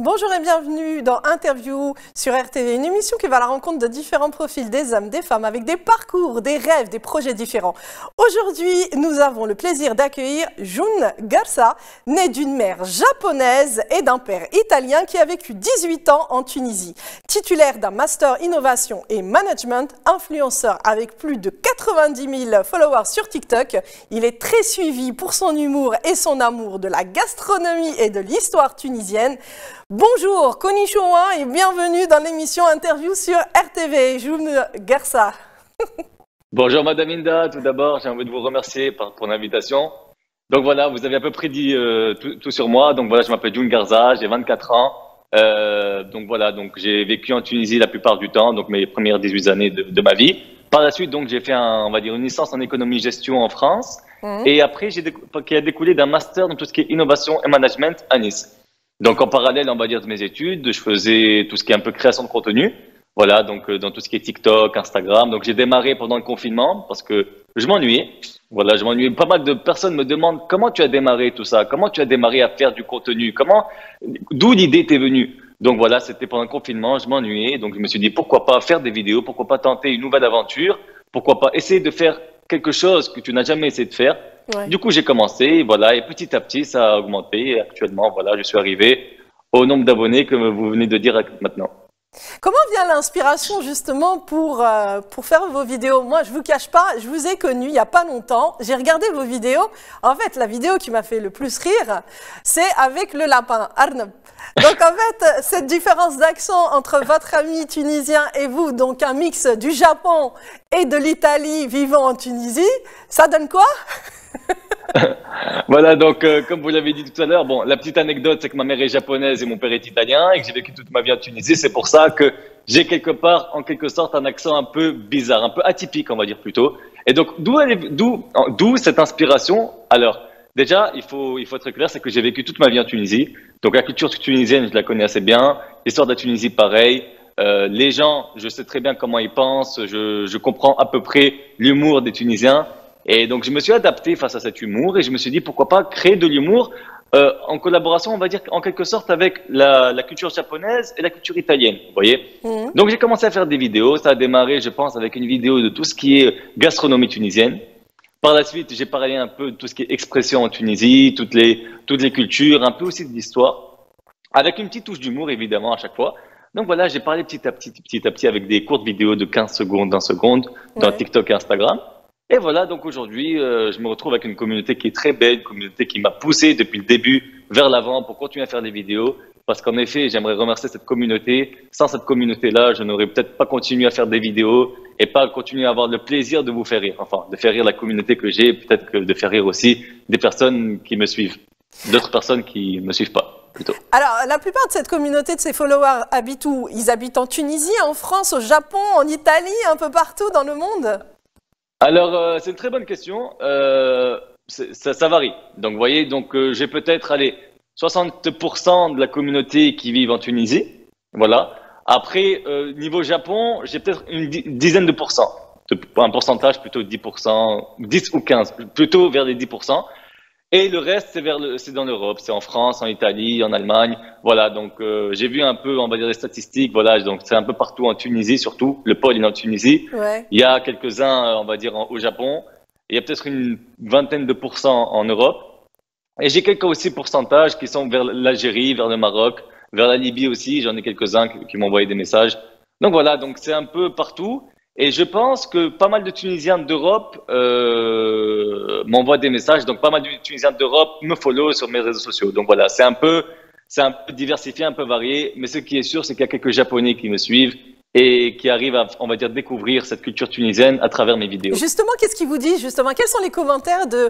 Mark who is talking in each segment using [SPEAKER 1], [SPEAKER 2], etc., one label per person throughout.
[SPEAKER 1] Bonjour et bienvenue dans Interview sur RTV, une émission qui va à la rencontre de différents profils des hommes, des femmes, avec des parcours, des rêves, des projets différents. Aujourd'hui, nous avons le plaisir d'accueillir June Garza, née d'une mère japonaise et d'un père italien qui a vécu 18 ans en Tunisie. Titulaire d'un master innovation et management, influenceur avec plus de 90 000 followers sur TikTok, il est très suivi pour son humour et son amour de la gastronomie et de l'histoire tunisienne. Bonjour, konnichiwa et bienvenue dans l'émission Interview sur RTV. June Garza.
[SPEAKER 2] Bonjour Madame Inda, tout d'abord j'ai envie de vous remercier pour l'invitation. Donc voilà, vous avez à peu près dit tout sur moi. Donc voilà, je m'appelle June Garza, j'ai 24 ans. Donc voilà, donc j'ai vécu en Tunisie la plupart du temps, donc mes premières 18 années de ma vie. Par la suite, donc j'ai fait on va dire une licence en économie-gestion en France. Et après, qui a découlé d'un master dans tout ce qui est innovation et management à Nice. Donc en parallèle, on va dire, de mes études, je faisais tout ce qui est un peu création de contenu. Voilà, donc dans tout ce qui est TikTok, Instagram. Donc j'ai démarré pendant le confinement parce que je m'ennuyais. Voilà, je m'ennuyais. Pas mal de personnes me demandent comment tu as démarré tout ça, comment tu as démarré à faire du contenu, d'où l'idée t'est venue. Donc voilà, c'était pendant le confinement, je m'ennuyais. Donc je me suis dit pourquoi pas faire des vidéos, pourquoi pas tenter une nouvelle aventure, pourquoi pas essayer de faire quelque chose que tu n'as jamais essayé de faire. Ouais. Du coup, j'ai commencé, voilà, et petit à petit, ça a augmenté. Et actuellement, voilà, je suis arrivé au nombre d'abonnés que vous venez de dire maintenant.
[SPEAKER 1] Comment vient l'inspiration justement pour faire vos vidéos? Moi, je vous cache pas, je vous ai connu il y a pas longtemps. J'ai regardé vos vidéos. En fait, la vidéo qui m'a fait le plus rire, c'est avec le lapin, Arnab. Donc en fait, cette différence d'accent entre votre ami tunisien et vous, donc un mix du Japon et de l'Italie vivant en Tunisie, ça donne quoi?
[SPEAKER 2] Voilà, donc comme vous l'avez dit tout à l'heure, bon, la petite anecdote, c'est que ma mère est japonaise et mon père est italien et que j'ai vécu toute ma vie en Tunisie. C'est pour ça que j'ai quelque part, en quelque sorte, un accent un peu bizarre, un peu atypique, on va dire plutôt. Et donc, d'où cette inspiration? Alors, déjà, il faut être clair, c'est que j'ai vécu toute ma vie en Tunisie. Donc, la culture tunisienne, je la connais assez bien. L'histoire de la Tunisie, pareil. Les gens, je sais très bien comment ils pensent. Je comprends à peu près l'humour des Tunisiens. Et donc, je me suis adapté face à cet humour et je me suis dit pourquoi pas créer de l'humour en collaboration, on va dire, en quelque sorte, avec la culture japonaise et la culture italienne, vous voyez. Donc, j'ai commencé à faire des vidéos. Ça a démarré, je pense, avec une vidéo de tout ce qui est gastronomie tunisienne. Par la suite, j'ai parlé un peu de tout ce qui est expression en Tunisie, toutes les cultures, un peu aussi de l'histoire, avec une petite touche d'humour, évidemment, à chaque fois. Donc voilà, j'ai parlé petit à petit avec des courtes vidéos de 15 secondes, d'1 seconde, dans TikTok et Instagram. Et voilà, donc aujourd'hui, je me retrouve avec une communauté qui est très belle, une communauté qui m'a poussé depuis le début vers l'avant pour continuer à faire des vidéos. Parce qu'en effet, j'aimerais remercier cette communauté. Sans cette communauté-là, je n'aurais peut-être pas continué à faire des vidéos et pas continuer à avoir le plaisir de vous faire rire. Enfin, de faire rire la communauté que j'ai, peut-être que de faire rire aussi des personnes qui me suivent. D'autres personnes qui ne me suivent pas, plutôt.
[SPEAKER 1] Alors, la plupart de cette communauté, de ces followers, habitent où? Ils habitent en Tunisie, en France, au Japon, en Italie, un peu partout dans le monde?
[SPEAKER 2] Alors, c'est une très bonne question. Ça varie. Donc, vous voyez, j'ai peut-être, 60% de la communauté qui vit en Tunisie. Voilà. Après, niveau Japon, j'ai peut-être une dizaine de pourcents. Un pourcentage plutôt de 10%, 10 ou 15, plutôt vers les 10%. Et le reste, c'est dans l'Europe, c'est en France, en Italie, en Allemagne. Voilà, donc j'ai vu un peu, on va dire, les statistiques. Voilà, donc c'est un peu partout en Tunisie, surtout. Le pôle est en Tunisie. Ouais. Il y a quelques-uns, on va dire, au Japon. Il y a peut-être une vingtaine de pourcents en Europe. Et j'ai quelques aussi pourcentages qui sont vers l'Algérie, vers le Maroc, vers la Libye aussi. J'en ai quelques-uns qui m'ont envoyé des messages. Donc voilà, donc c'est un peu partout. Et je pense que pas mal de Tunisiens d'Europe m'envoient des messages. Donc pas mal de Tunisiens d'Europe me follow sur mes réseaux sociaux. Donc voilà, c'est un peu diversifié, un peu varié. Mais ce qui est sûr, c'est qu'il y a quelques Japonais qui me suivent et qui arrivent à, on va dire, découvrir cette culture tunisienne à travers mes vidéos.
[SPEAKER 1] Justement, qu'est-ce qu'ils vous disent justement? Quels sont les commentaires de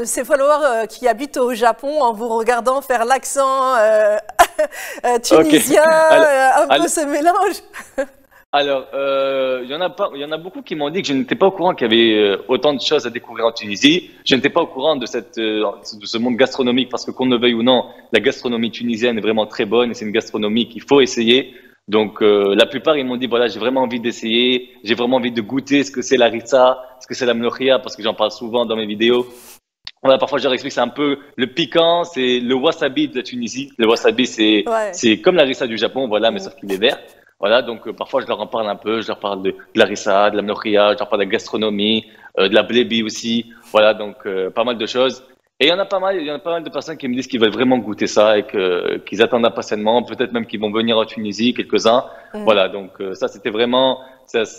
[SPEAKER 1] ces followers qui habitent au Japon en vous regardant faire l'accent tunisien, un peu ce mélange?
[SPEAKER 2] Alors, il y en a beaucoup qui m'ont dit que je n'étais pas au courant qu'il y avait autant de choses à découvrir en Tunisie. Je n'étais pas au courant de ce monde gastronomique parce que qu'on le veuille ou non, la gastronomie tunisienne est vraiment très bonne et c'est une gastronomie qu'il faut essayer. Donc, la plupart, ils m'ont dit, voilà, j'ai vraiment envie d'essayer, j'ai vraiment envie de goûter ce que c'est la harissa, ce que c'est la mlokhia, parce que j'en parle souvent dans mes vidéos. Voilà, parfois je leur explique, c'est un peu le piquant, c'est le wasabi de la Tunisie. Le wasabi,
[SPEAKER 1] Ouais.
[SPEAKER 2] c'est comme l'harissa du Japon, voilà, mais
[SPEAKER 1] Mm.
[SPEAKER 2] sauf qu'il est vert. Voilà, donc parfois je leur en parle un peu, je leur parle de l'harissa, de la mnoria, je leur parle de la gastronomie, de la blébi aussi. Voilà, donc pas mal de choses. Et il y en a pas mal de personnes qui me disent qu'ils veulent vraiment goûter ça et qu'ils attendent impatiemment, peut-être même qu'ils vont venir en Tunisie, quelques-uns.
[SPEAKER 1] Mm.
[SPEAKER 2] Voilà, donc ça c'était vraiment,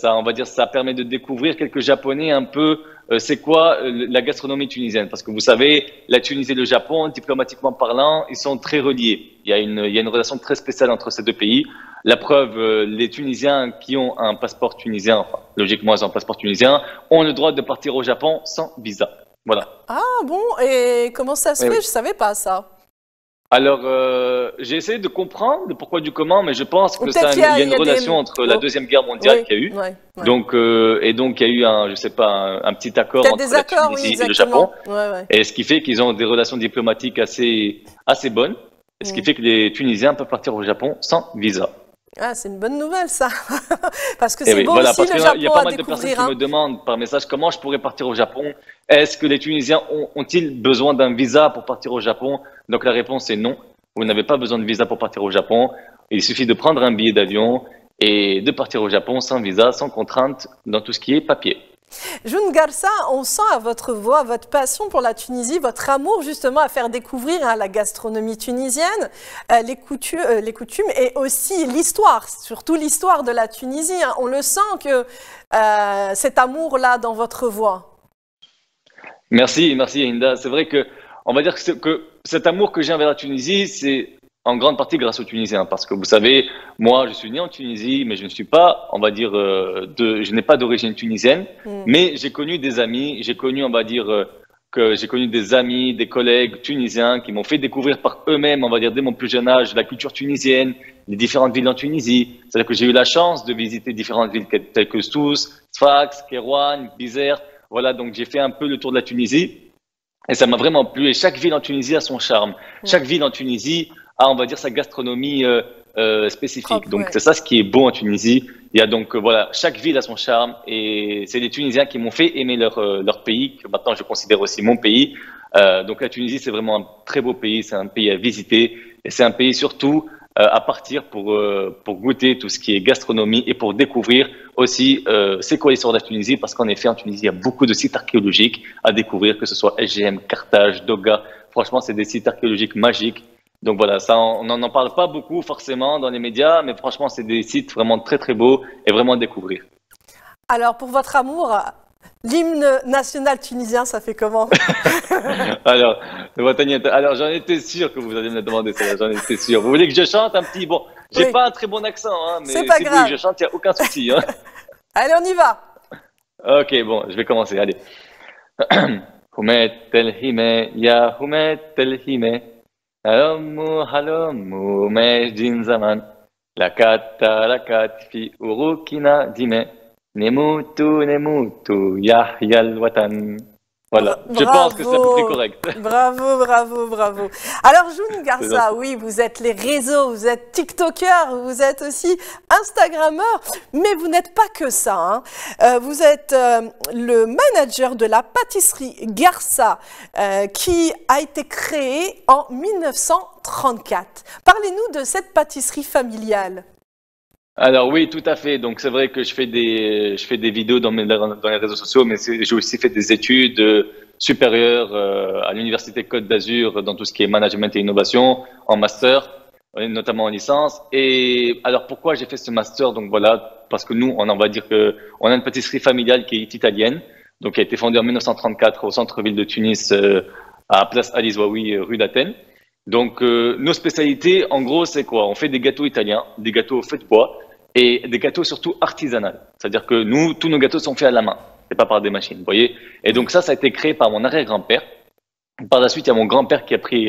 [SPEAKER 2] on va dire, ça permet de découvrir quelques Japonais un peu c'est quoi la gastronomie tunisienne. Parce que vous savez, la Tunisie et le Japon, diplomatiquement parlant, ils sont très reliés. Il y a une relation très spéciale entre ces deux pays. La preuve, les Tunisiens qui ont un passeport tunisien, enfin, logiquement, ils ont un passeport tunisien, ont le droit de partir au Japon sans visa. Voilà.
[SPEAKER 1] Ah bon, et comment ça se
[SPEAKER 2] Oui,
[SPEAKER 1] fait?
[SPEAKER 2] oui.
[SPEAKER 1] Je savais pas ça.
[SPEAKER 2] Alors, j'ai essayé de comprendre le pourquoi du comment, mais je pense
[SPEAKER 1] Ou
[SPEAKER 2] que
[SPEAKER 1] peut-être
[SPEAKER 2] il y a
[SPEAKER 1] il
[SPEAKER 2] une
[SPEAKER 1] y a des...
[SPEAKER 2] relation entre la
[SPEAKER 1] Oh,
[SPEAKER 2] Deuxième Guerre mondiale
[SPEAKER 1] oui,
[SPEAKER 2] qu'il y a eu.
[SPEAKER 1] ouais, ouais.
[SPEAKER 2] Donc, et donc, il y a eu je sais pas, un petit accord
[SPEAKER 1] Peut-être
[SPEAKER 2] entre
[SPEAKER 1] des
[SPEAKER 2] la
[SPEAKER 1] accords, oui,
[SPEAKER 2] Tunisie et le Japon.
[SPEAKER 1] exactement. Ouais, ouais.
[SPEAKER 2] Et ce qui fait qu'ils ont des relations diplomatiques assez bonnes. Et ce qui
[SPEAKER 1] Mm.
[SPEAKER 2] fait que les Tunisiens peuvent partir au Japon sans visa.
[SPEAKER 1] Ah, c'est une bonne nouvelle, ça. Parce que
[SPEAKER 2] Et
[SPEAKER 1] c'est
[SPEAKER 2] oui,
[SPEAKER 1] beau
[SPEAKER 2] voilà,
[SPEAKER 1] aussi
[SPEAKER 2] parce
[SPEAKER 1] le
[SPEAKER 2] qu'il y a
[SPEAKER 1] Japon
[SPEAKER 2] pas
[SPEAKER 1] à
[SPEAKER 2] mal de personnes
[SPEAKER 1] découvrir,
[SPEAKER 2] qui me
[SPEAKER 1] hein.
[SPEAKER 2] demandent par message comment je pourrais partir au Japon. Est-ce que les Tunisiens ont-ils besoin d'un visa pour partir au Japon? Donc la réponse est non. Vous n'avez pas besoin de visa pour partir au Japon. Il suffit de prendre un billet d'avion et de partir au Japon sans visa, sans contrainte dans tout ce qui est papier.
[SPEAKER 1] June Garça, on sent à votre voix votre passion pour la Tunisie, votre amour justement à faire découvrir la gastronomie tunisienne, les coutumes et aussi l'histoire, surtout l'histoire de la Tunisie, hein. On le sent que cet amour-là dans votre voix.
[SPEAKER 2] Merci Hinda. C'est vrai que on va dire que cet amour que j'ai envers la Tunisie, c'est en grande partie grâce aux Tunisiens, parce que vous savez, moi, je suis né en Tunisie, mais je ne suis pas, on va dire, je n'ai pas d'origine tunisienne,
[SPEAKER 1] Mm.
[SPEAKER 2] mais j'ai connu des amis, j'ai connu, on va dire, que j'ai connu des amis, des collègues tunisiens qui m'ont fait découvrir par eux-mêmes, on va dire, dès mon plus jeune âge, la culture tunisienne, les différentes villes en Tunisie. C'est-à-dire que j'ai eu la chance de visiter différentes villes telles que Sousse, Sfax, Kérouane, Bizerte. Voilà, donc j'ai fait un peu le tour de la Tunisie. Et ça m'a vraiment plu. Et chaque ville en Tunisie a son charme. Chaque ville en Tunisie a, on va dire, sa gastronomie spécifique.
[SPEAKER 1] Propre,
[SPEAKER 2] Donc
[SPEAKER 1] ouais.
[SPEAKER 2] c'est ça ce qui est beau en Tunisie. Il y a donc voilà, chaque ville a son charme. Et c'est les Tunisiens qui m'ont fait aimer leur pays, que maintenant je considère aussi mon pays. Donc la Tunisie, c'est vraiment un très beau pays. C'est un pays à visiter. Et c'est un pays surtout à partir pour goûter tout ce qui est gastronomie et pour découvrir aussi c'est quoi l'histoire de la Tunisie, parce qu'en effet en Tunisie il y a beaucoup de sites archéologiques à découvrir, que ce soit SGM, Carthage, Doga. Franchement, c'est des sites archéologiques magiques. Donc voilà, ça on n'en parle pas beaucoup forcément dans les médias, mais franchement c'est des sites vraiment très très beaux et vraiment à découvrir.
[SPEAKER 1] Alors pour votre amour, l'hymne national tunisien, ça fait comment?
[SPEAKER 2] Alors, alors j'en étais sûr que vous alliez me demander ça, j'en étais sûr. Vous voulez que je chante un petit, bon, j'ai
[SPEAKER 1] Oui,
[SPEAKER 2] pas un très bon accent, hein,
[SPEAKER 1] c'est
[SPEAKER 2] mais
[SPEAKER 1] pas
[SPEAKER 2] si vous voulez que
[SPEAKER 1] grave.
[SPEAKER 2] je chante, il n'y a aucun souci, hein.
[SPEAKER 1] Allez, on y va.
[SPEAKER 2] Ok, bon, je vais commencer, allez. همت الهمة يا همت الهمة هلموا مجد زمان لقد تركت في عروقنا دماء نموت يحيى الوطن. Voilà, je pense que c'est à peu près
[SPEAKER 1] Bravo,
[SPEAKER 2] correct.
[SPEAKER 1] bravo, bravo, bravo. Alors, June
[SPEAKER 2] C'est
[SPEAKER 1] Garça,
[SPEAKER 2] gentil.
[SPEAKER 1] oui, vous êtes les réseaux, vous êtes TikToker, vous êtes aussi Instagrammeur, mais vous n'êtes pas que ça, hein. Vous êtes le manager de la pâtisserie Garça, qui a été créée en 1934. Parlez-nous de cette pâtisserie familiale.
[SPEAKER 2] Alors oui, tout à fait. Donc c'est vrai que je fais des vidéos dans les réseaux sociaux, mais j'ai aussi fait des études supérieures à l'Université Côte d'Azur dans tout ce qui est management et innovation en master, notamment en licence. Et alors pourquoi j'ai fait ce master? Donc voilà, parce que nous, on va dire que on a une pâtisserie familiale qui est italienne, donc qui a été fondée en 1934 au centre-ville de Tunis, à Place Ali Zouaoui, rue d'Athènes. Donc, nos spécialités, en gros, c'est quoi? On fait des gâteaux italiens, des gâteaux faits de bois et des gâteaux surtout artisanaux. C'est-à-dire que nous, tous nos gâteaux sont faits à la main, c'est pas par des machines, vous voyez? Et donc ça a été créé par mon arrière-grand-père. Par la suite, il y a mon grand-père qui a pris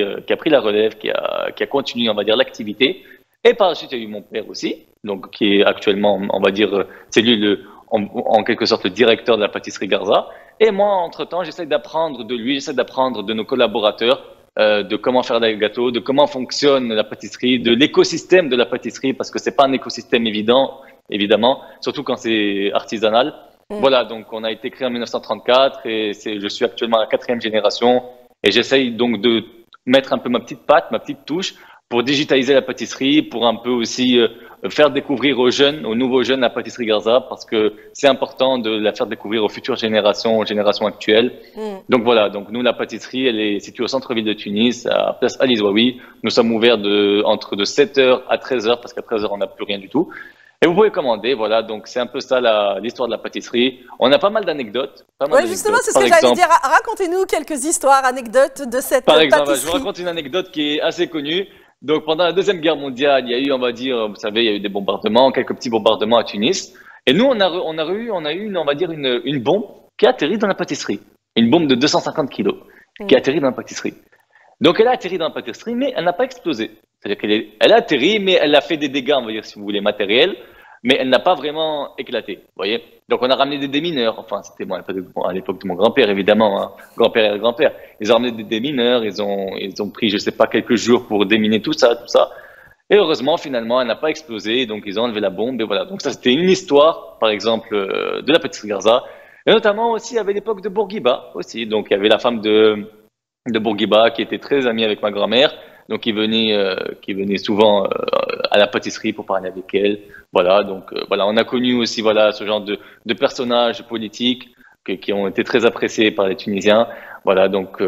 [SPEAKER 2] la relève, qui a continué, on va dire, l'activité. Et par la suite, il y a eu mon père aussi, donc qui est actuellement, on va dire, c'est lui en quelque sorte le directeur de la pâtisserie Garza. Et moi, entre-temps, j'essaie d'apprendre de lui, j'essaie d'apprendre de nos collaborateurs, de comment faire des gâteaux, de comment fonctionne la pâtisserie, de l'écosystème de la pâtisserie, parce que c'est pas un écosystème évident, évidemment, surtout quand c'est artisanal.
[SPEAKER 1] Mm.
[SPEAKER 2] Voilà, donc on a été créé en 1934 et je suis actuellement à la 4e génération. Et j'essaye donc de mettre un peu ma petite patte, ma petite touche pour digitaliser la pâtisserie, pour un peu aussi faire découvrir aux jeunes, aux nouveaux jeunes la pâtisserie Garza, parce que c'est important de la faire découvrir aux futures générations, aux générations actuelles. Donc voilà, donc nous, la pâtisserie, elle est située au centre-ville de Tunis, à Place Ali Zouaoui. Nous sommes ouverts entre de 7h à 13h, parce qu'à 13h, on n'a plus rien du tout. Et vous pouvez commander, voilà, donc c'est un peu ça l'histoire de la pâtisserie. On a pas mal d'anecdotes.
[SPEAKER 1] Oui, justement, c'est ce que j'allais dire. Racontez-nous quelques histoires, anecdotes de cette pâtisserie.
[SPEAKER 2] Par exemple, je vous raconte une anecdote qui est assez connue. Donc pendant la Deuxième Guerre mondiale, il y a eu, on va dire, vous savez, il y a eu des bombardements, quelques petits bombardements à Tunis. Et nous, on a eu, on va dire, une bombe qui a atterri dans la pâtisserie. Une bombe de 250 kilos qui a atterri dans la pâtisserie. Donc elle a atterri dans la pâtisserie, mais elle n'a pas explosé. C'est-à-dire elle a atterri, mais elle a fait des dégâts, on va dire, si vous voulez, matériels, mais elle n'a pas vraiment éclaté. Vous voyez? Donc on a ramené des démineurs. Enfin, c'était bon, à l'époque de mon grand-père, évidemment, hein, grand-père et grand-père. Ils ont ramené des démineurs, ils ont pris, je sais pas, quelques jours pour déminer tout ça, tout ça. Et heureusement, finalement, elle n'a pas explosé, donc ils ont enlevé la bombe, et voilà. Donc ça, c'était une histoire, par exemple, de la pâtisserie Garza. Et notamment aussi, à l'époque de Bourguiba, aussi. Donc il y avait la femme de Bourguiba qui était très amie avec ma grand-mère. Donc, qui venait souvent à la pâtisserie pour parler avec elle. Voilà, donc voilà, on a connu aussi voilà ce genre de personnages politiques qui ont été très appréciés par les Tunisiens. Voilà, donc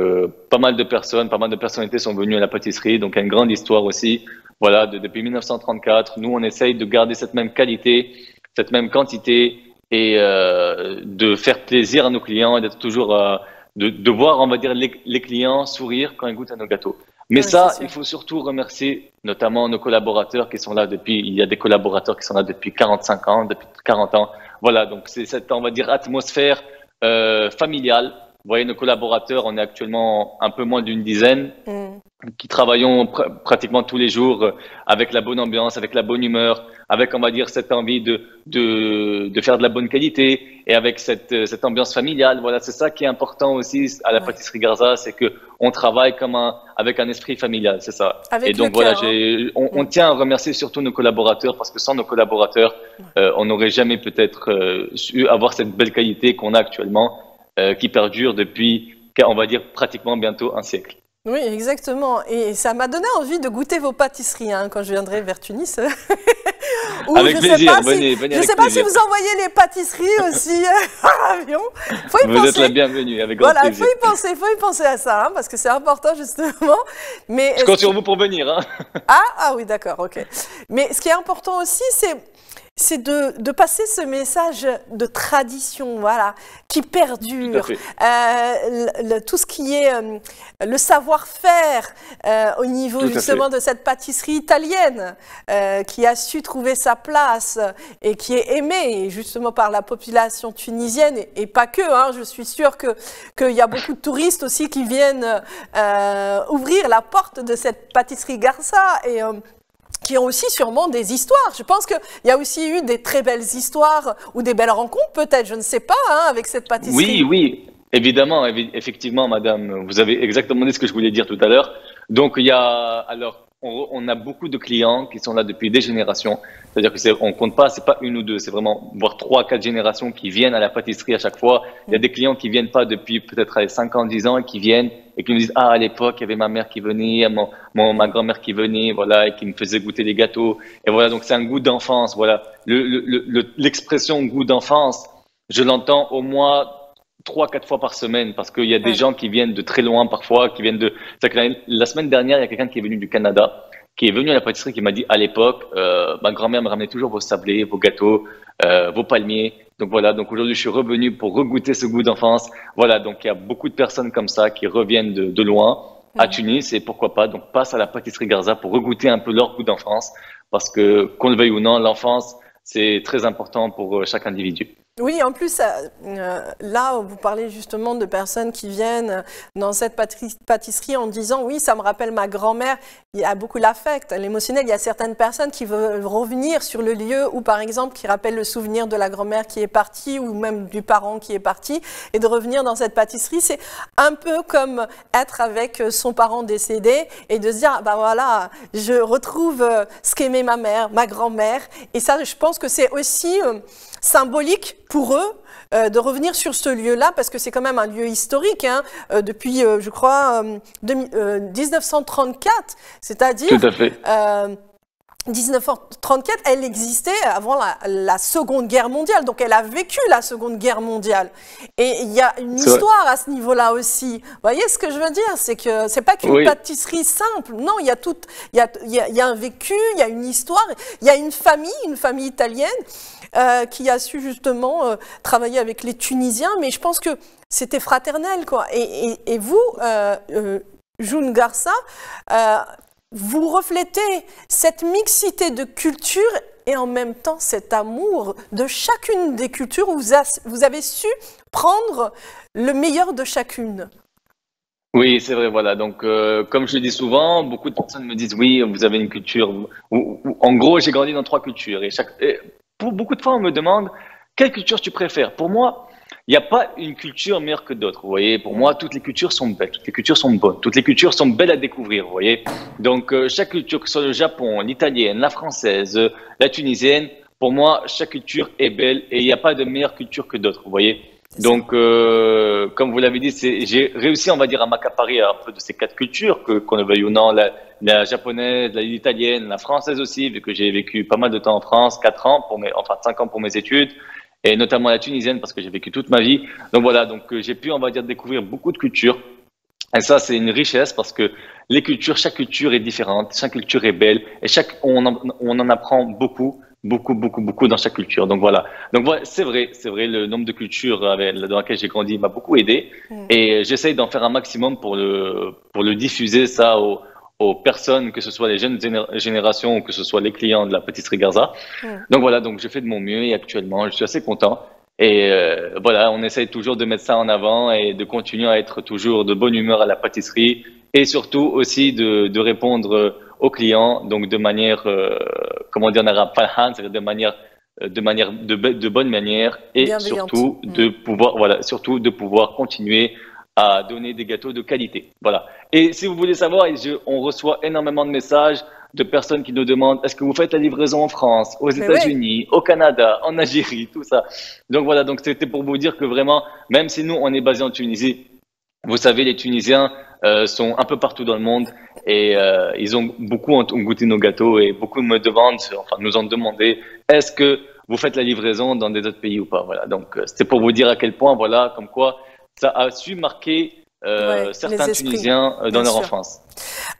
[SPEAKER 2] pas mal de personnalités sont venues à la pâtisserie. Donc, il y a une grande histoire aussi. Voilà, depuis 1934, nous on essaye de garder cette même qualité, cette même quantité et de faire plaisir à nos clients et d'être toujours de voir, on va dire, les clients sourire quand ils goûtent à nos gâteaux. Mais oui, ça, il faut surtout remercier notamment nos collaborateurs qui sont là il y a des collaborateurs qui sont là depuis 45 ans, depuis 40 ans. Voilà, donc c'est cette, on va dire, atmosphère familiale. Vous voyez, nos collaborateurs, on est actuellement un peu moins d'une dizaine qui travaillons pratiquement tous les jours avec la bonne ambiance, avec la bonne humeur, avec, on va dire, cette envie de faire de la bonne qualité et avec cette ambiance familiale. Voilà, c'est ça qui est important aussi à la pâtisserie Garza, c'est que on travaille avec un esprit familial, c'est ça.
[SPEAKER 1] Avec
[SPEAKER 2] et donc voilà, on tient à remercier surtout nos collaborateurs parce que sans nos collaborateurs, on n'aurait jamais peut-être su avoir cette belle qualité qu'on a actuellement, qui perdure depuis, on va dire, pratiquement bientôt un siècle.
[SPEAKER 1] Oui, exactement. Et ça m'a donné envie de goûter vos pâtisseries hein, quand je viendrai vers Tunis.
[SPEAKER 2] Avec plaisir, venez
[SPEAKER 1] je ne sais pas si vous envoyez les pâtisseries aussi par avion.
[SPEAKER 2] Vous êtes la bienvenue, avec grand plaisir.
[SPEAKER 1] Voilà, il faut y penser à ça, hein, parce que c'est important justement. Mais
[SPEAKER 2] je compte sur vous pour venir. Hein.
[SPEAKER 1] Ah oui, d'accord, ok. Mais ce qui est important aussi, c'est de passer ce message de tradition, voilà, qui perdure. Tout ce qui est le savoir-faire au niveau justement de cette pâtisserie italienne qui a su trouver sa place et qui est aimée justement par la population tunisienne et pas que. Hein, je suis sûre qu'il y a beaucoup de touristes aussi qui viennent ouvrir la porte de cette pâtisserie Garza et qui ont aussi sûrement des histoires. Je pense qu'il y a aussi eu des très belles histoires ou des belles rencontres peut-être, je ne sais pas, hein, avec cette pâtisserie.
[SPEAKER 2] Oui, évidemment, effectivement, madame, vous avez exactement dit ce que je voulais dire tout à l'heure. Donc, on a beaucoup de clients qui sont là depuis des générations. C'est-à-dire qu'on compte pas, c'est pas une ou deux, c'est vraiment voire 3-4 générations qui viennent à la pâtisserie à chaque fois. Il y a des clients qui viennent pas depuis peut-être 5 ans, 10 ans et qui viennent et qui nous disent à l'époque il y avait ma mère qui venait, ma grand-mère qui venait, voilà, et qui me faisait goûter les gâteaux. Et voilà, donc c'est un goût d'enfance, voilà. L'expression goût d'enfance, je l'entends au moins 3-4 fois par semaine parce qu'il y a des gens qui viennent de très loin parfois, qui viennent de. La semaine dernière, il y a quelqu'un qui est venu du Canada, qui est venu à la pâtisserie, qui m'a dit à l'époque, ma grand-mère me ramenait toujours vos sablés, vos gâteaux, vos palmiers. Donc voilà, donc aujourd'hui je suis revenu pour regoûter ce goût d'enfance. Voilà, donc il y a beaucoup de personnes comme ça qui reviennent de loin à Tunis et pourquoi pas, donc passent à la pâtisserie Garza pour regoûter un peu leur goût d'enfance parce que qu'on le veuille ou non, l'enfance c'est très important pour chaque individu.
[SPEAKER 1] Oui, en plus, là, vous parlez justement de personnes qui viennent dans cette pâtisserie en disant « oui, ça me rappelle ma grand-mère ». Il y a beaucoup l'affect, l'émotionnel. Il y a certaines personnes qui veulent revenir sur le lieu ou, par exemple, qui rappellent le souvenir de la grand-mère qui est partie ou même du parent qui est parti et de revenir dans cette pâtisserie. C'est un peu comme être avec son parent décédé et de se dire « bah voilà, je retrouve ce qu'aimait ma mère, ma grand-mère ». Et ça, je pense que c'est aussi symbolique pour eux de revenir sur ce lieu-là, parce que c'est quand même un lieu historique, hein, depuis, je crois, 1934, c'est-à-dire...
[SPEAKER 2] Tout à fait.
[SPEAKER 1] 1934, elle existait avant la Seconde Guerre mondiale, donc elle a vécu la Seconde Guerre mondiale. Et il y a une histoire à ce niveau-là aussi. Vous voyez ce que je veux dire? C'est que c'est pas qu'une pâtisserie simple. Non, il y a il y a un vécu, il y a une histoire, il y a une famille italienne qui a su justement travailler avec les Tunisiens, mais je pense que c'était fraternel, quoi. Et vous, June Garça, vous reflétez cette mixité de cultures et en même temps cet amour de chacune des cultures où vous avez su prendre le meilleur de chacune.
[SPEAKER 2] Oui, c'est vrai, voilà. Donc, comme je le dis souvent, beaucoup de personnes me disent, oui, vous avez une culture. En gros, j'ai grandi dans 3 cultures. Et pour beaucoup de fois, on me demande, quelle culture tu préfères? Pour moi, il n'y a pas une culture meilleure que d'autres. Vous voyez, pour moi, toutes les cultures sont belles, toutes les cultures sont bonnes, toutes les cultures sont belles à découvrir. Vous voyez, donc chaque culture, que ce soit le Japon, l'italienne, la française, la tunisienne, pour moi, chaque culture est belle et il n'y a pas de meilleure culture que d'autres. Vous voyez. Donc, comme vous l'avez dit, j'ai réussi, on va dire, à m'accaparer un peu de ces 4 cultures, qu'on le veuille ou non, la japonaise, l'italienne, la française aussi, vu que j'ai vécu pas mal de temps en France, 4 ans, 5 ans pour mes études. Et notamment la tunisienne parce que j'ai vécu toute ma vie. Donc voilà, donc j'ai pu, on va dire, découvrir beaucoup de cultures. Et ça, c'est une richesse parce que les cultures, chaque culture est différente, chaque culture est belle et on en apprend beaucoup dans chaque culture. Donc voilà, c'est vrai, le nombre de cultures dans lesquelles j'ai grandi m'a beaucoup aidé et j'essaye d'en faire un maximum pour le diffuser ça aux personnes, que ce soit les jeunes générations ou que ce soit les clients de la pâtisserie Garza. Donc voilà, donc je fais de mon mieux et actuellement, je suis assez content. Et voilà, on essaye toujours de mettre ça en avant et de continuer à être toujours de bonne humeur à la pâtisserie et surtout aussi de répondre aux clients, donc de manière, comment dire en arabe, falhan, c'est-à-dire de bonne manière et surtout de pouvoir continuer à donner des gâteaux de qualité. Voilà. Et si vous voulez savoir, on reçoit énormément de messages de personnes qui nous demandent est-ce que vous faites la livraison en France, aux États-Unis, au Canada, en Algérie, tout ça. Donc voilà, donc c'était pour vous dire que vraiment, même si nous, on est basé en Tunisie, vous savez, les Tunisiens sont un peu partout dans le monde et ils ont ont goûté nos gâteaux et beaucoup nous ont demandé est-ce que vous faites la livraison dans des autres pays ou pas. Voilà. Donc c'était pour vous dire à quel point, voilà, comme quoi ça a su marquer certains Tunisiens dans leur enfance.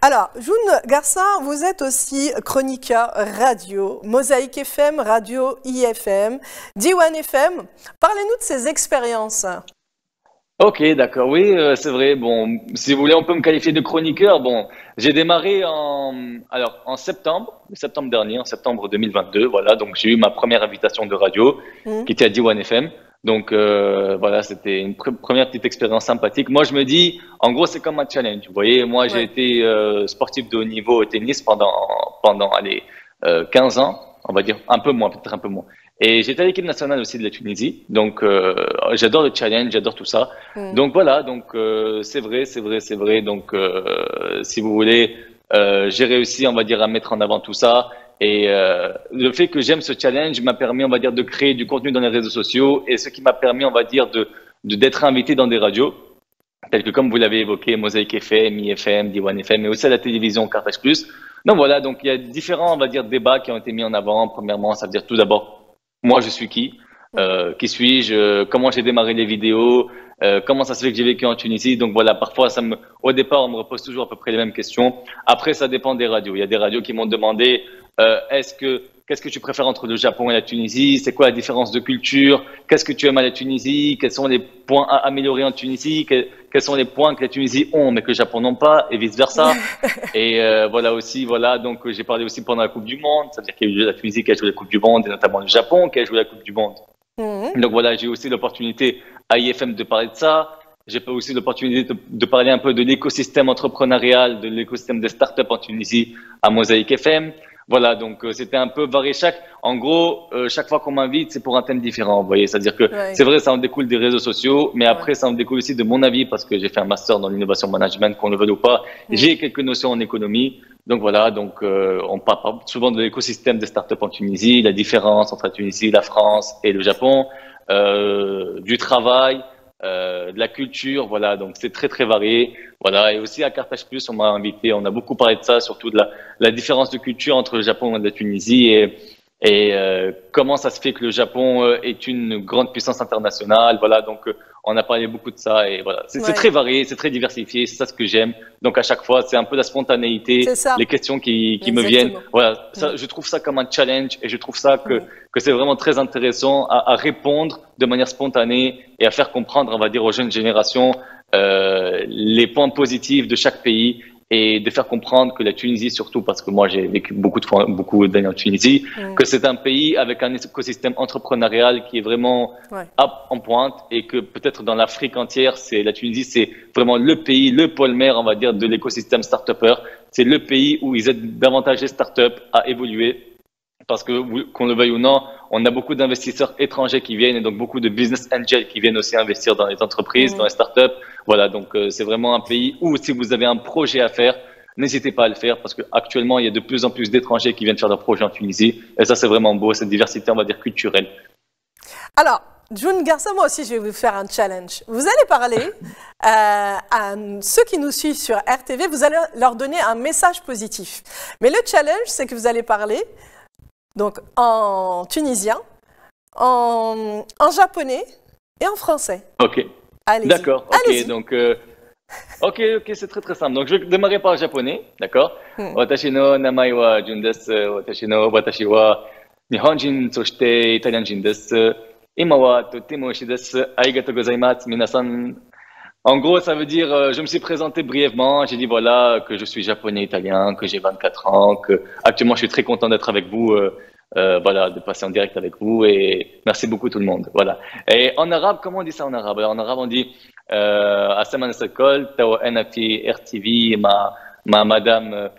[SPEAKER 1] Alors, June Garça, vous êtes aussi chroniqueur radio, Mosaïque FM, Radio IFM, Diwan FM. Parlez-nous de ces expériences.
[SPEAKER 2] Ok, d'accord, oui, c'est vrai. Bon, si vous voulez, on peut me qualifier de chroniqueur. Bon, j'ai démarré en septembre dernier, en septembre 2022. Voilà, donc j'ai eu ma première invitation de radio qui était à Diwan FM. Donc voilà, c'était une première petite expérience sympathique. Moi, je me dis, en gros, c'est comme un challenge. Vous voyez, moi, j'ai été sportif de haut niveau au tennis pendant 15 ans, on va dire, peut-être un peu moins. Et j'étais à l'équipe nationale aussi de la Tunisie. Donc, j'adore le challenge, j'adore tout ça. Donc voilà, donc c'est vrai. Donc, si vous voulez, j'ai réussi, on va dire, à mettre en avant tout ça. Et le fait que j'aime ce challenge m'a permis, on va dire, de créer du contenu dans les réseaux sociaux et ce qui m'a permis, on va dire, d'être invité dans des radios, telles que, comme vous l'avez évoqué, Mosaïque FM, IFM, Diwan FM, mais aussi à la télévision Carthage Plus. Donc voilà, donc il y a différents, on va dire, débats qui ont été mis en avant. Premièrement, ça veut dire tout d'abord, moi je suis qui suis-je, comment j'ai démarré les vidéos, comment ça se fait que j'ai vécu en Tunisie. Donc voilà, parfois, au départ, on me repose toujours à peu près les mêmes questions. Après, ça dépend des radios. Il y a des radios qui m'ont demandé qu'est-ce que tu préfères entre le Japon et la Tunisie? C'est quoi la différence de culture? Qu'est-ce que tu aimes à la Tunisie? Quels sont les points à améliorer en Tunisie? Quels sont les points que la Tunisie ont mais que le Japon n'ont pas? Et vice-versa. Et voilà, donc j'ai parlé aussi pendant la Coupe du Monde. Ça veut dire qu'il y a eu la Tunisie qui a joué la Coupe du Monde et notamment le Japon qui a joué la Coupe du Monde. Donc voilà, j'ai aussi l'opportunité à IFM de parler de ça. J'ai aussi l'opportunité de parler un peu de l'écosystème entrepreneurial, de l'écosystème des startups en Tunisie à Mosaïque FM. Voilà, donc c'était un peu varié. En gros, chaque fois qu'on m'invite, c'est pour un thème différent. Vous voyez, c'est-à-dire que
[SPEAKER 1] Ouais.
[SPEAKER 2] c'est vrai, ça en découle des réseaux sociaux, mais après, ça en découle aussi de mon avis parce que j'ai fait un master dans l'innovation management, qu'on le veuille ou pas. J'ai quelques notions en économie. Donc voilà, donc on parle souvent de l'écosystème des startups en Tunisie, la différence entre la Tunisie, la France et le Japon, du travail, de la culture, voilà. Donc c'est très très varié. Voilà, et aussi à Carthage Plus, on m'a invité, on a beaucoup parlé de ça, surtout de la différence de culture entre le Japon et la Tunisie et comment ça se fait que le Japon est une grande puissance internationale. Voilà, donc on a parlé beaucoup de ça et voilà, c'est très varié, c'est très diversifié, c'est ça ce que j'aime. Donc à chaque fois, c'est un peu la spontanéité, les questions qui me viennent. Voilà, ça, je trouve ça comme un challenge et je trouve ça que c'est vraiment très intéressant à répondre de manière spontanée et à faire comprendre, on va dire, aux jeunes générations les points positifs de chaque pays et de faire comprendre que la Tunisie, surtout parce que moi j'ai vécu beaucoup d'années en Tunisie, que c'est un pays avec un écosystème entrepreneurial qui est vraiment en pointe et que peut-être dans l'Afrique entière, la Tunisie, c'est vraiment le pays, le pôle mère, on va dire, de l'écosystème start-upper. C'est le pays où ils aident davantage les start-up à évoluer. Parce que, qu'on le veuille ou non, on a beaucoup d'investisseurs étrangers qui viennent et donc beaucoup de business angels qui viennent aussi investir dans les entreprises, dans les startups. Voilà, donc c'est vraiment un pays où si vous avez un projet à faire, n'hésitez pas à le faire parce qu'actuellement, il y a de plus en plus d'étrangers qui viennent faire leurs projets en Tunisie. Et ça, c'est vraiment beau, cette diversité, on va dire, culturelle.
[SPEAKER 1] Alors, June Garça, moi aussi, je vais vous faire un challenge. Vous allez parler à ceux qui nous suivent sur RTV, vous allez leur donner un message positif. Mais le challenge, c'est que vous allez parler donc en tunisien, en japonais et en français.
[SPEAKER 2] Ok. D'accord. Ok. Donc, ok, c'est très très simple. Donc, je vais démarrer par le japonais, d'accord. Watashi no namai wa Jun desu. Watashi wa Nihonjin soshite Italianjin desu. Ima wa totemo oishii desu. Arigatou gozaimasu, minasan. En gros, ça veut dire, je me suis présenté brièvement. J'ai dit voilà que je suis japonais italien, que j'ai 24 ans, que actuellement je suis très content d'être avec vous. Voilà, de passer en direct avec vous et merci beaucoup tout le monde. Voilà. Et en arabe, comment on dit ça en arabe? Alors, en arabe, on dit Assaman Sakol, Tawa Ena fi RTV, ma madame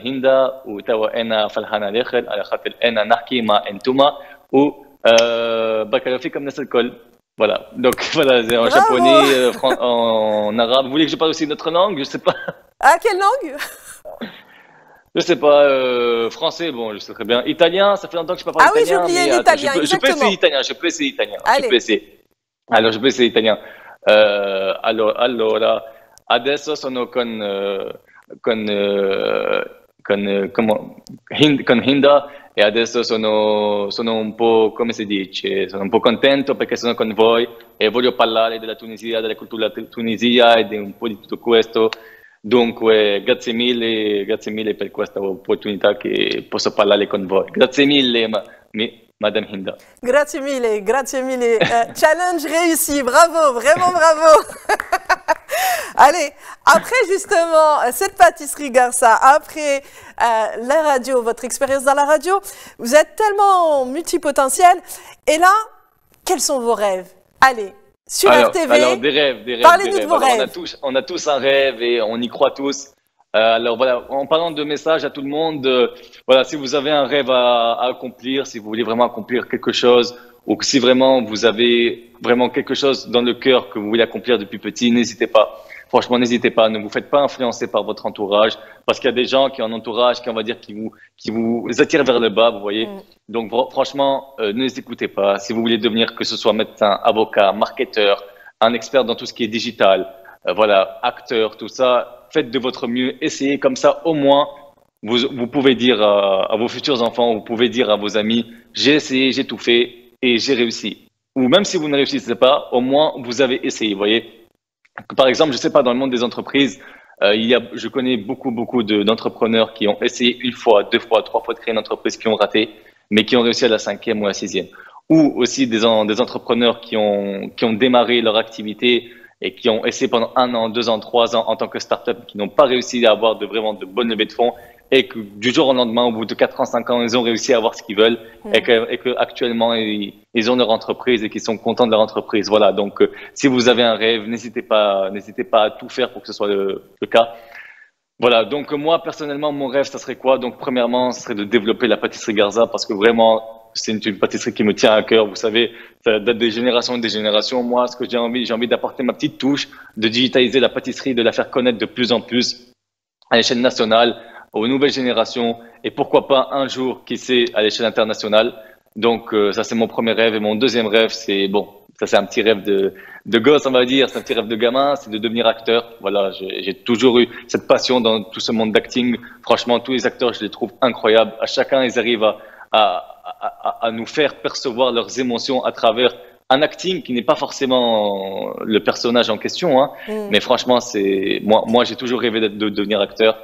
[SPEAKER 2] Hinda, ou Tawa Ena Falhana Lekhel, ala khatil Ena Nahki ma Entuma, ou Bakalofi comme Nasakol. Voilà. Donc, voilà, en japonais, en arabe. Vous voulez que je parle aussi notre langue? Je sais pas.
[SPEAKER 1] Ah, quelle langue?
[SPEAKER 2] Je sais pas, français, bon, je sais très bien. Italien, ça fait longtemps que je ne parle pas italien.
[SPEAKER 1] Ah oui, j'ai oublié l'italien,
[SPEAKER 2] je peux essayer italien, je peux essayer italien. Alors, je peux essayer italien. Allora, adesso sono con Hinda e adesso sono un po', come si dice, sono un po' contento perché sono con voi e voglio parlare della Tunisia, della cultura tunisia e di un po' di tutto questo. Dunque, grazie mille per questa opportunità che posso parlare con voi. Grazie mille, Madame Hinda.
[SPEAKER 1] Grazie mille, grazie mille. Challenge réussi, bravo, vraiment bravo. Allez, après justement cette pâtisserie Garça, après la radio, votre expérience dans la radio, vous êtes tellement multipotentiel. Et là, quels sont vos rêves? Allez. Sur RTV,
[SPEAKER 2] alors des rêves.
[SPEAKER 1] Parlez-nous de vos rêves.
[SPEAKER 2] On a tous un rêve et on y croit tous. Alors voilà, en parlant de message à tout le monde, voilà, si vous avez un rêve à accomplir, si vous voulez vraiment accomplir quelque chose, ou que si vraiment vous avez vraiment quelque chose dans le cœur que vous voulez accomplir depuis petit, n'hésitez pas. Franchement, n'hésitez pas, ne vous faites pas influencer par votre entourage, parce qu'il y a des gens qui ont un entourage qui, on va dire, qui vous attirent vers le bas, vous voyez. Donc, franchement, ne les écoutez pas. Si vous voulez devenir, que ce soit médecin, avocat, marketeur, un expert dans tout ce qui est digital, voilà, acteur, tout ça, faites de votre mieux, essayez comme ça, au moins, vous pouvez dire à vos futurs enfants, vous pouvez dire à vos amis, j'ai essayé, j'ai tout fait et j'ai réussi. Ou même si vous ne réussissez pas, au moins, vous avez essayé, vous voyez. Par exemple, je sais pas, dans le monde des entreprises, je connais beaucoup d'entrepreneurs qui ont essayé une fois, deux fois, trois fois de créer une entreprise qui ont raté, mais qui ont réussi à la 5e ou à la 6e. Ou aussi des entrepreneurs qui ont démarré leur activité et qui ont essayé pendant 1 an, 2 ans, 3 ans en tant que start-up, qui n'ont pas réussi à avoir vraiment de bonnes levées de fonds et que du jour au lendemain, au bout de 4 ans, 5 ans, ils ont réussi à avoir ce qu'ils veulent et que actuellement ils ont leur entreprise et qu'ils sont contents de leur entreprise. Voilà. Donc, si vous avez un rêve, n'hésitez pas à tout faire pour que ce soit le cas. Voilà, donc moi personnellement, mon rêve, ça serait quoi? Donc premièrement, ce serait de développer la pâtisserie Garza parce que vraiment, c'est une pâtisserie qui me tient à cœur. Vous savez, ça date des générations et des générations. Moi, ce que j'ai envie d'apporter ma petite touche, de digitaliser la pâtisserie, de la faire connaître de plus en plus à l'échelle nationale, aux nouvelles générations et pourquoi pas un jour, qui sait, à l'échelle internationale. Donc ça, c'est mon premier rêve. Et mon deuxième rêve, c'est bon, ça c'est un petit rêve de gosse, on va dire, c'est un petit rêve de gamin, c'est de devenir acteur. Voilà, j'ai toujours eu cette passion dans tout ce monde d'acting. Franchement, tous les acteurs, je les trouve incroyables. À chacun, ils arrivent à nous faire percevoir leurs émotions à travers un acting qui n'est pas forcément le personnage en question, hein. Mais franchement, c'est moi, j'ai toujours rêvé de devenir acteur.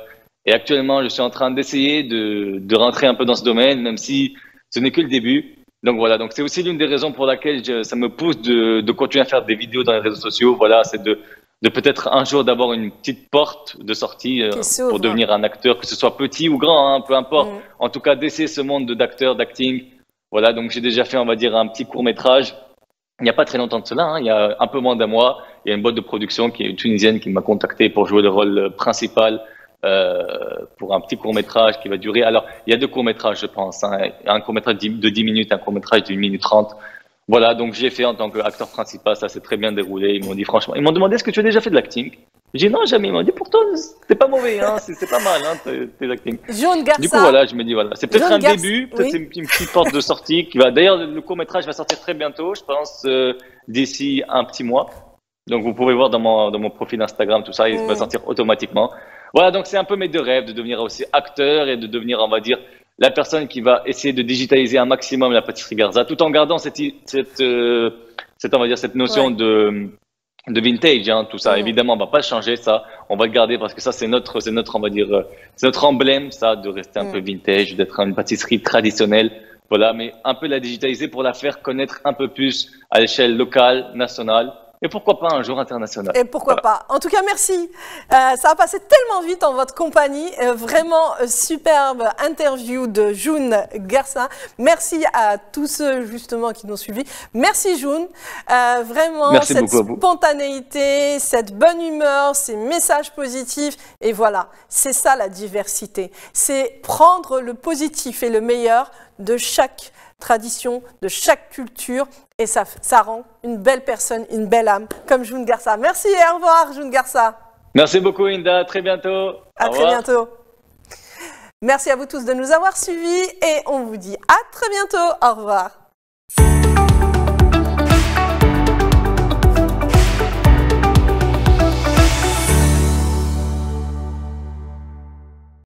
[SPEAKER 2] Et actuellement, je suis en train d'essayer de rentrer un peu dans ce domaine, même si ce n'est que le début. Donc voilà, donc c'est aussi l'une des raisons pour laquelle ça me pousse de continuer à faire des vidéos dans les réseaux sociaux. Voilà, c'est de peut-être un jour d'avoir une petite porte de sortie pour devenir un acteur, que ce soit petit ou grand, hein, peu importe. En tout cas, d'essayer ce monde d'acteur, d'acting. Voilà, donc j'ai déjà fait, on va dire, un petit court-métrage. Il n'y a pas très longtemps de cela, hein, il y a un peu moins d'un mois. Il y a une boîte de production qui est tunisienne qui m'a contacté pour jouer le rôle principal pour un petit court-métrage qui va durer. Alors, il y a deux courts-métrages, je pense, hein, un court-métrage de 10 minutes, un court-métrage d'une minute 30. Voilà, donc j'ai fait en tant qu'acteur principal, ça s'est très bien déroulé. Ils m'ont dit franchement, ils m'ont demandé est-ce que tu as déjà fait de l'acting? J'ai dit non, jamais. Ils m'ont dit pourtant, c'est pas mauvais, hein, c'est pas mal, hein, tes acting.
[SPEAKER 1] June Garza.
[SPEAKER 2] Du coup, voilà, je me dis voilà, c'est peut-être un début, peut-être c'est une petite porte de sortie qui va. D'ailleurs, le court-métrage va sortir très bientôt, je pense, d'ici un petit mois. Donc, vous pouvez voir dans mon profil Instagram, tout ça, il va sortir automatiquement. Voilà, donc c'est un peu mes deux rêves, de devenir aussi acteur et de devenir, on va dire, la personne qui va essayer de digitaliser un maximum la pâtisserie Garza, tout en gardant cette on va dire, cette notion de vintage, hein, tout ça. Évidemment, on va pas changer ça, on va le garder parce que ça, c'est notre, on va dire, c'est notre emblème, ça, de rester un peu vintage, d'être une pâtisserie traditionnelle. Voilà, mais un peu la digitaliser pour la faire connaître un peu plus à l'échelle locale, nationale. Et pourquoi pas un jour international.
[SPEAKER 1] Et pourquoi pas. En tout cas, merci. Ça a passé tellement vite en votre compagnie. Vraiment superbe interview de June Garza. Merci à tous ceux justement qui nous ont suivis. Merci June. Vraiment,
[SPEAKER 2] merci
[SPEAKER 1] cette
[SPEAKER 2] beaucoup à vous.
[SPEAKER 1] Spontanéité, cette bonne humeur, ces messages positifs. Et voilà, c'est ça la diversité. C'est prendre le positif et le meilleur de chaque tradition, de chaque culture, et ça rend une belle personne, une belle âme, comme June Garza. Merci et au revoir, June Garza.
[SPEAKER 2] Merci beaucoup, Inda. À très bientôt.
[SPEAKER 1] À très bientôt. Merci à vous tous de nous avoir suivis et on vous dit à très bientôt. Au revoir.